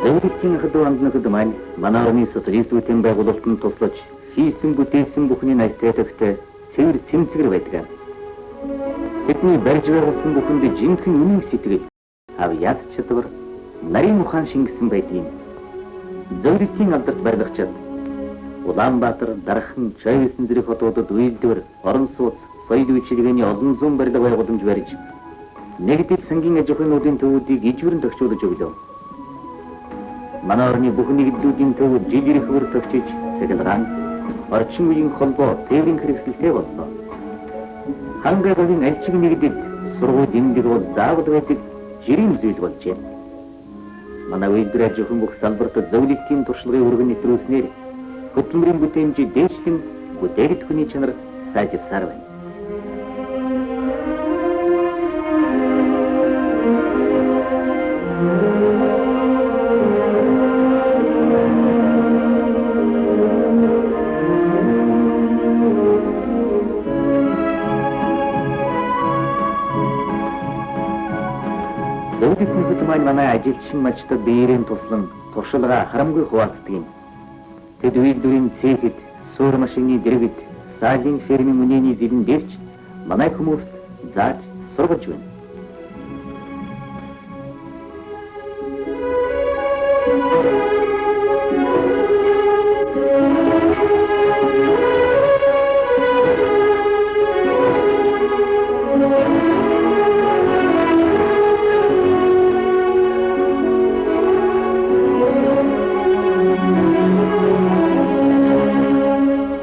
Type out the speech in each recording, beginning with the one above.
Зөвлөлтийн хөдөө маань манай орны социалистуудын байгуулалтанд туслаж хийсэн бүтээсэн бүхний найтайдагтай цэвэр цэмцгэр байдаг. Бидний барьж байгуулсан бүхэнд жинхэнэ үнэн сэтгэл, ав яс чадвар, нарийн ухаан шингэсэн байдгийг зөвлөлтийн алдарт барилгачид Улаанбаатар, Дархан, Чойвсын зэрэг хотуудад үйлдвэр, орон сууц, соёл үйлчилгээний олон зуун барилга байгууламж барьж нэгдэл сангийн аж ахуйнуудын төвүүдийг ижвэрэн тохижуулж өглөө. Манай орны бүх нэгдлүүдийн төвд жил ирэх бүр төгчиж, цахилгаан, орчин үеийн холбоо, тээврийн хэрэгсэлтэй боллоо. Хангайгийн альчиг нэгдэд сургууль дэмдэг бол заавал байдаг жирийн зүйл болжээ. Манай үйлдвэр аж ахуйн бүх салбарт зөвлөлтийн туршлагын өргөн нэвтрүүлснээр хөтөлмөрийн бүтээмжийг дээшлэн бүтээгд хүний чанар сайжирсаар байна. Зөвлөлтийн маань манай ажилчин мачтад биеэрийн туслан туршилгаа харамгүй хуваалцдаг юм. Тэд үйлдвэрийн цэхэд, суур машины дэргэд, саалийн фермийн үнэний зилэн дэрч манай хүмүүст зааж сургаж байна.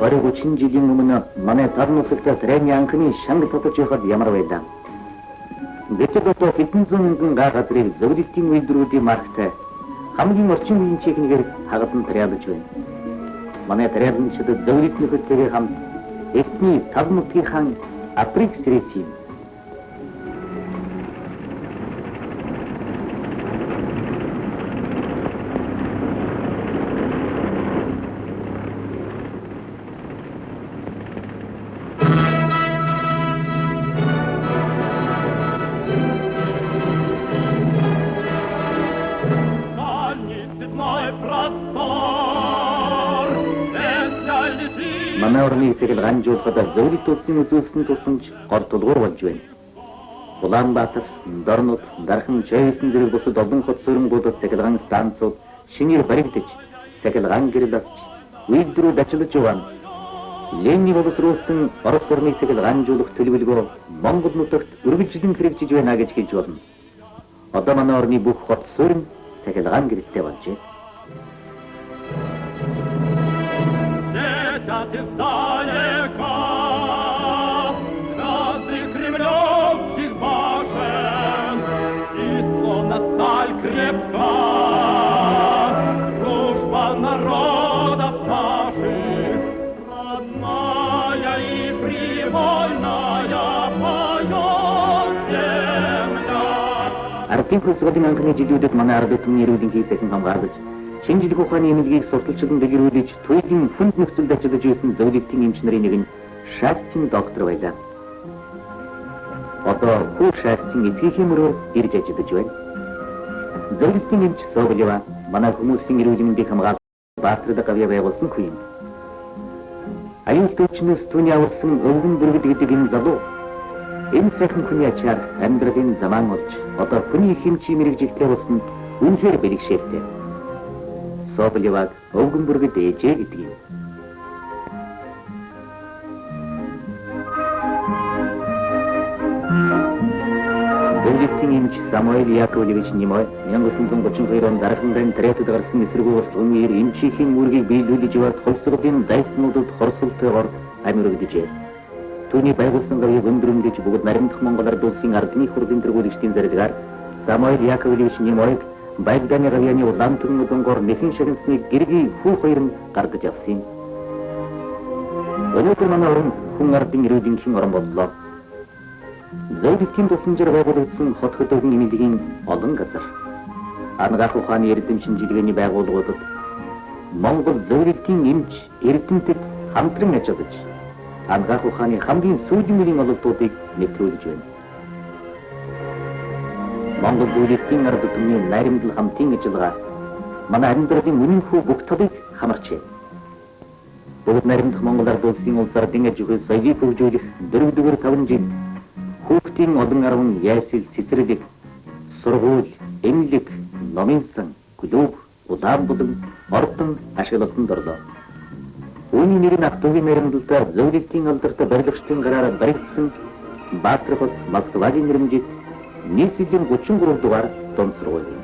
Баруун жилийн өмнө манай тарн улсад трени анхны шанг тотож явахад ямар байлаа. Гэтэл одоо хэдэн зуун мянган га газрын зөвлөлтийн үйлдвэрүүдийн марктай хамгийн орчин үеийн техникээр хагалсан триалж байна. Манай триалчид зөвлөлтийн хөтөлбөрийн хамт эртний тав нутгийн хаан Априк Срэсийн манай орны цахилгаан жуулгад зөвлөлт улсын үзүүлсэн тусламж гол тулгуур болж байна. Улаанбаатар, Дорнод, Дархан, Чойвсын зэрэг бусад олон хот суурьнгуудад цахилгаан станцууд шинээр баригдаж, цахилгаан гэрэл асч, үйлдвэрүүд ажиллаж байгаа. Ленин боловсруулсан Орос орны цахилгаан жуулах төлөвлөгөө Монгол нутагт үргэлжлэн хэрэгжиж байна гэж хэлж болно. Одоо манай орны бүх хот суурь цахилгаан гэрэлтэй болжээ. Летят издалека звезды кремлевских башен, и словно сталь крепка дружба народов наших, родная и привольная поет земля. Ардын хөлсгөлийн анхны жилүүдэд манай ард түмний эрүүлийн хийсэхэн хамгаалж шинжлэх ухааны эмнэлгийг сурталчилан дэглэрүүлж туйлын хүнд нөхцөлд ажиллаж байсан зөвлөлтийн эмч нарын нэг нь Шастин доктор байлаа. Одоо хүү Шастин эцгийн мөрөөр ирж ажиллаж байна. Зөвлөлтийн эмч Соболева манай хүмүүсийн эрүүл мэндийг хамгаалж Баатард гавья байгуулсан хүн юм. Аюул төвчнөөс түүний аварсан өвгөн бүргэд гэдэг энэ залуу энэ сайхан хүний ачаар амьдралын заман болж одоо хүний хэмжээ мэрэгжилтэй болсон үнэхээр бэлгшээлтэй. Соболеваг өвгөн бүргэд ээжээ гэдэг юм. Зөвлөлтийн эмч Самуэль Яковлевич Немой 1932 онд Дархандын Третөд гарсан эсэргүү услан үеэр эмчийн үүргийг биелүүлж яваад хувьсгалын дайснуудад хорсолтойгоор амьрагдажээ. Түүний байгуулсан гавьяг өндрөмдөж бүгд наримдах Монгол ард улсын ардны хурлын тэргүүлэгчдийн зарилгаар Самуэль Яковлевич Немойг Байгданы гавьяаны улаан түмэн дунгоор нэхэн шагнасны гэргийн хүү хоёр нь гаргаж авсан юм. Өнөөдөр манай орн хүн ардын эрүүлийн орн боллоо. Зөвлөлтийн тусламжаар байгуулагдсан хот хөдөөгийн эмнэлгийн олон газар. Ангаах ухааны эрдэм шинжилгээний байгууллагуудад Монгол зөвлөлтийн эмч эрдэмтэд хамтран ажиллаж ангаах ухааны хамгийн сүүлийн үеийн ололтуудыг нэвтрүүлж байна. Монгол зөвлөлтийн ард түмний найрамдал хамтын ажиллагаа манай амьдралын үнэнхүү бүх талыг хамарчээ. Бүгд наримдах Монгол Ард улсын улс ардын аж ахуй соёлыг хөгжүүлэх дөрөвдүгээр 5 жил хүүхдийн олон арван яйсэл цэцэрлэг, сургууль, эмнэлэг, номын сан, клуб, удаан булан, ордон ашиглалтанд орлоо. Үүний нэр нь Ақтуугийн наримдалдаар зөвлөлтийн алдартай барилгачдын гараар баригдсан Баатар хот Москвагийн нэрмжит нийслэлийн 33 дугаар дунд сургууль юм.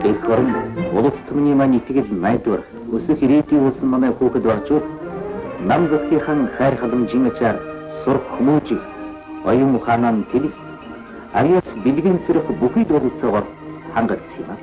Эх орон улс түмний маань итгэл найдвар өсөх ирээдүйн улсын манай хүүхэд багчууд нам засгийнхаа хайр халамжийн ачаар сурах хүмүүжих оюун ухаанаа тэлэх авьяас бэлгэн сэрэх бүхий дуралцаагаар хангагдсан юм.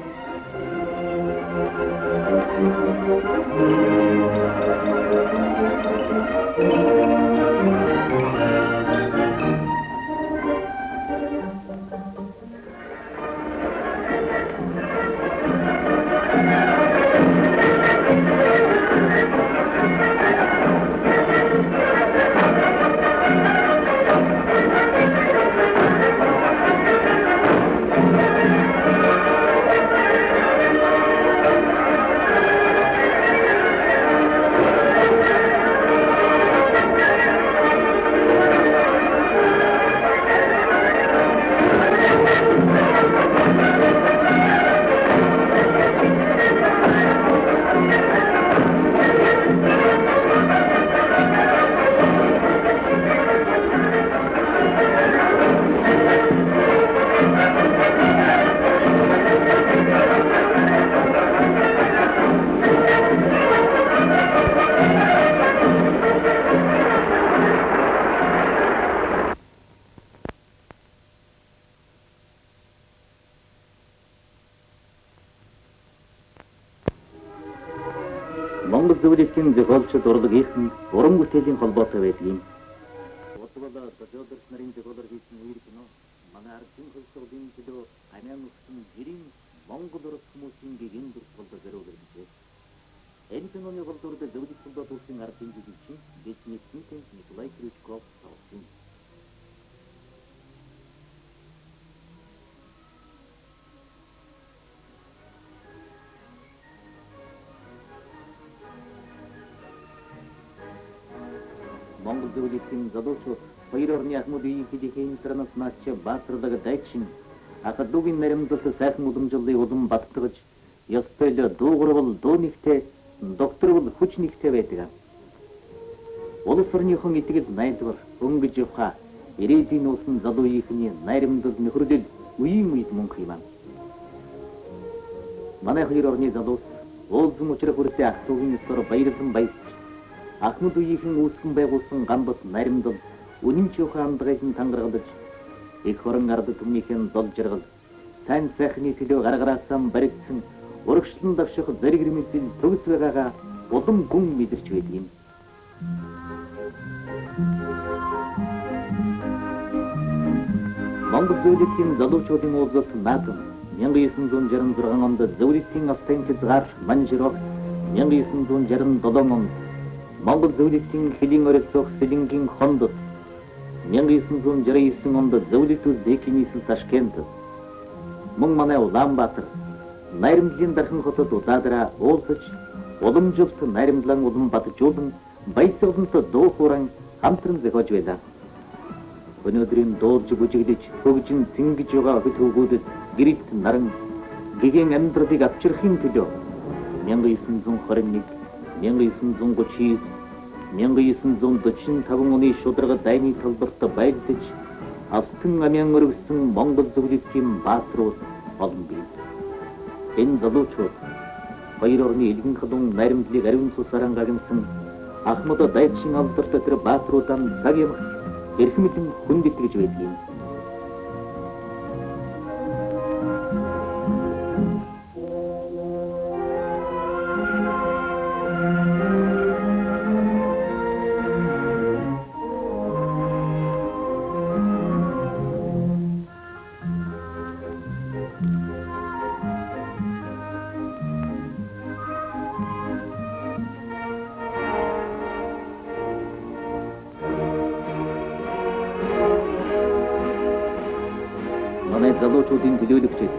Монгол зөвлөлийн зохиолчид урлагийнхан уран бүтээлийн холбоотой байдаг юм. Утгала Дожодорс нарын зохиолоор хийсэн үер кино манай ардын хөлсөлийн төлөө амиан өгсөн гэрийн Монгол урыс хүмүүсийн гэрийн дурсгалд зориулагдсан. Энэ киноны голдурд зөвлөлт холбоот улсын ардын жүжигчин Дечневский Николай Крючков тоглосон. Монгол зөвлөлийн залуучууд хоёр орны ахмад үеийн хэдийн интернационалч Баатардаг дайчин Ахадуугийн наримдалт сайхан уламжлалын улам баттгаж ёстой л дуугарвал дуу нэгтэй докторвол хүч нэгтэй байдаг. Улс орныхон итгэл найдвар өнгөж явха ирээдүйн улсын залуу ихний наримдал нөхөрлөл үеийн үед мөнх юм. Манай хоёр орны залуус уулзсан учрах хүртэл Ақтуугийн сор баярлан баясч Ахмад үеийн үүсгэн байгуулсан гамбат наримдал үнэмч явха амдгайсан тангаргалж их хорон ард түмнийхэн зол жаргал сайн сайхны төлөө гаргараасан баригдсан урагшлан давших зэрэг рэмэзэл төгс байгаагаа улам гүн мэдэрч байдаг юм. Монгол зөвлөлийн залуучуудын уулзалт наадам 1966 онд зөвлөлийн автын хязгаар Манжиров 1967 онд Монгол зөвлөлийн хэлийн оролцох Сэлэнгийн хондод 1969 онд зөвлөлт үздэкийн нийслэл Ташкент мөн манай Улаанбаатар наримдлын дархан хотод удаадаараа уулзаж уламжилт наримдлан улам батжуулан баясгалант дуу хууран хамтран зохиож байлаа. Өнөөдрийн дуулж бүжиглэж хөгжин цингэж байгаа хөтөлбөрүүдэд гэрэлт наран гэгээн амьдралыг авчрахын төлөө 1921 1939 1945 оны шударга дайны талбарт байлдаж алтан амян өргөсөн Монгол зөвлөлийн бааtruуд олон бий. Энэ залуучууд хоёр орны элгэн халуун наримдлыг ариун цусаар ангагнсан Ахмад дайчин алдарт тэр бааtruудаа цаг юм эрхмэлэн хүндэтгэж байдаг юм. манай залуучуудын төлөөлөгчид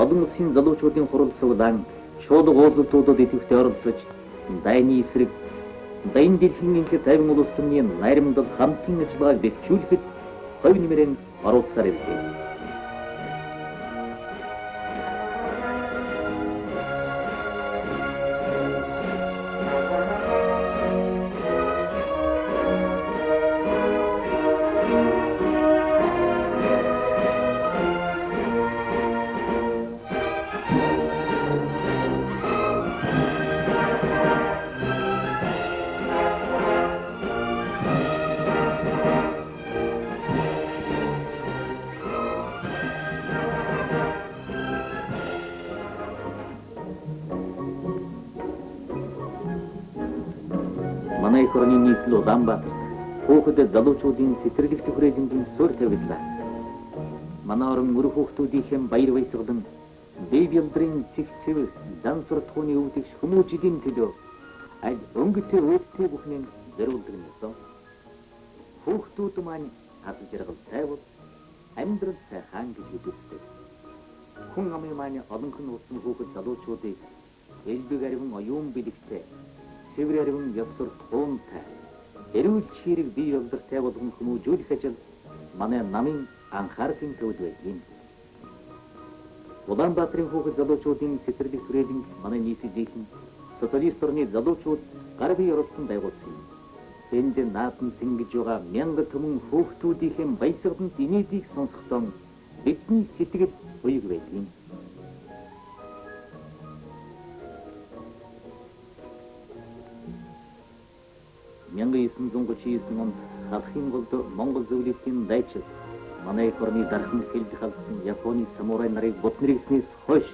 олон улсын залуучуудын хурал суглаан шууд уулзалтуудад идэвхтэй оролцож дайны эсрэг дайн дэлхийн инхэд тайван улс төрийн найрамдал хамтын ажиллагааг бэхжүүлэхэд хувь нэмрэн оруулсаар ирлээ. Манай их орны нийслэл Улаанбаатарт хүүхэд залуучуудын цэцэрлэгт хүрээлэнгийн суурь тавигдлаа. Манай орон мөр хүүхдүүдийнхэн баяр баясгалан бие бэлдрийн цэг цэвэр дан суртахууны өвдөгч хүмүүжидийн төлөө аль өнгөтэй өвдтэй бүхнээ зориулдаг нэсэн. Хүүхдүүд маань хад жаргал тайвал амьдрал сайхан гэж үздэг. Хүн амын маань олонхон утсан хүүхэд залуучуудыг элбэг ариван оюун бэлэгтэй цэвэр ариван явсар туунтай эрүүл чирэг бие бэлдэртэй болгон хүмүүжүүлэх ажил манай намын анхаарахын төвд байна. Улаанбаатарын хүүхэд залуучуудын цэцэрлэг хүрээлэн манай нийслэлийн социалист орны залуучууд гар бие оролцсон байгуулсан. Энд наадам сэнгэж байгаа мянга түмэн хүүхдүүдийн баясгаланд инээдийг сонсохдоо бидний сэтгэл буйг байдаг. 1939 онд халахын голд Монгол зөвлөлтийн дайчид манай орны дархан хэлд халсан Японы самурай нарыг бутнэрэгснээс хойш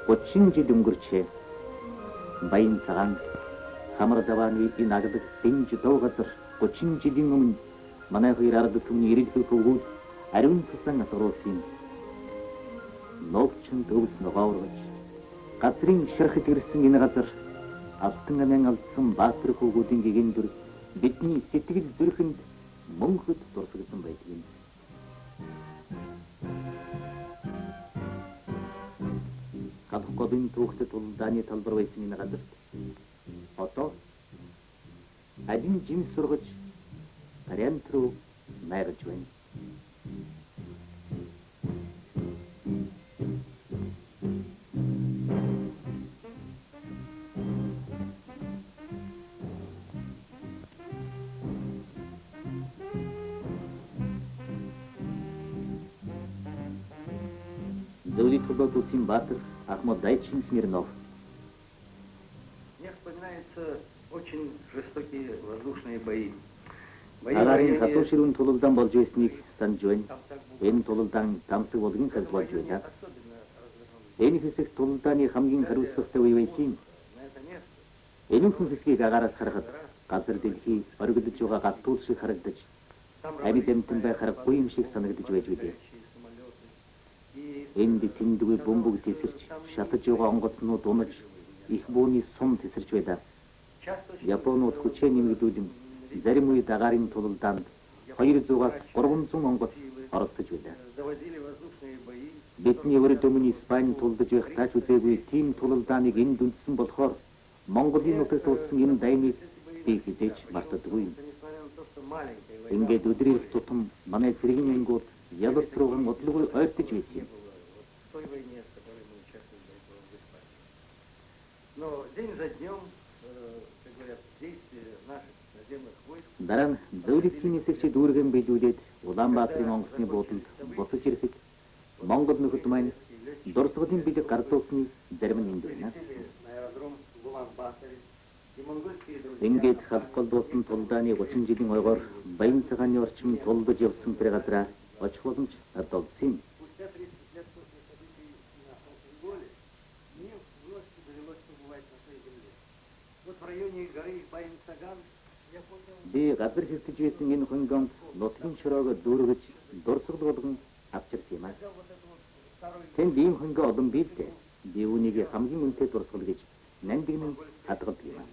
30 жил өнгөрчээ. Баян цагаан хамар давааны нагдаг дэнж доо газар 30 жилийн өмнө манай хоёр ард түмний ирэлхүүх өгөөд ариун тусан асуусан. Новчин төвс ногоорвч газрын шархад ирсэн энэ газар алтан амин алдсан баатар хөвгүүдийн гэгэн дүр бидний сэтгэл зүрхэнд мөнхөд дурсагдсан байдаг. Гадхгодын түүхтэд улдааны талбар байсан энэ газарт одоо один жин сургаж ариан руу найрж байна. Дулит Симбатов, Ахмад Дайчин, Смирнов. Мне вспоминаются очень жестокие воздушные бои. Агарин хатуширун тулулдан болж байсныг санаж байна. Энэ тулулдан дамсаг болгон болж байлаа. Энэ хэсэг тулулдааны хамгийн хариуцлагатай үе байсан. Энэ хэсгийг агаараас харахад газар дэлхий оргилж байгаа галтуул шиг харагдаж, амьд амьтан байх харахгүй юм шиг санагдаж байж билээ. Энд тэндгүй бөмбөг тесэрч, шатаж байгаа онгоцнууд унаж, их бууны сум тесэрч байлаа. Японууд хүчээ нэмэгдүүлэн зарим үед агаарын тулалдаанд 200-аас 300 онгоц оролцож байлаа. Бидний өрөө дөмний Испани тулдаж байх тач үзээгүй тийм тулалдааныг энд үндсэн болохоор Монголын нутагт улсан энэ дайныг би хизээч мартадаггүй. Ингээд өдрийн тутам манай цэргийн ангууд ялалт руу модлогоо ойртож байсан. Но день за днем, как говорят, действия наших наземных войск. Дараа нь зөвлөлтийн нисэгч дүүргэн биелүүлээд Улаанбаатарын онгоцны буудалд буцаж ирэхэд Монгол нөхөд маань дурсгалын бэлэг гардуулсны зарим нь энд байна. Ингээд халбал дуусан тулдааны 30 жилийн ойгоор баян цагааны орчим тулдаж явсан тэр газараа очих боломж олдсон. Би газар хэвтэж байсан энэ хөнгөнд нутгийн шороог дүүргэж дурсгал болгон авчирсан юм аа. Тэнд ийм хөнгө олон биелдэ. Би үүнийг хамгийн үнэтэй дурсгал гэж нандин хадгалдаг юм аа.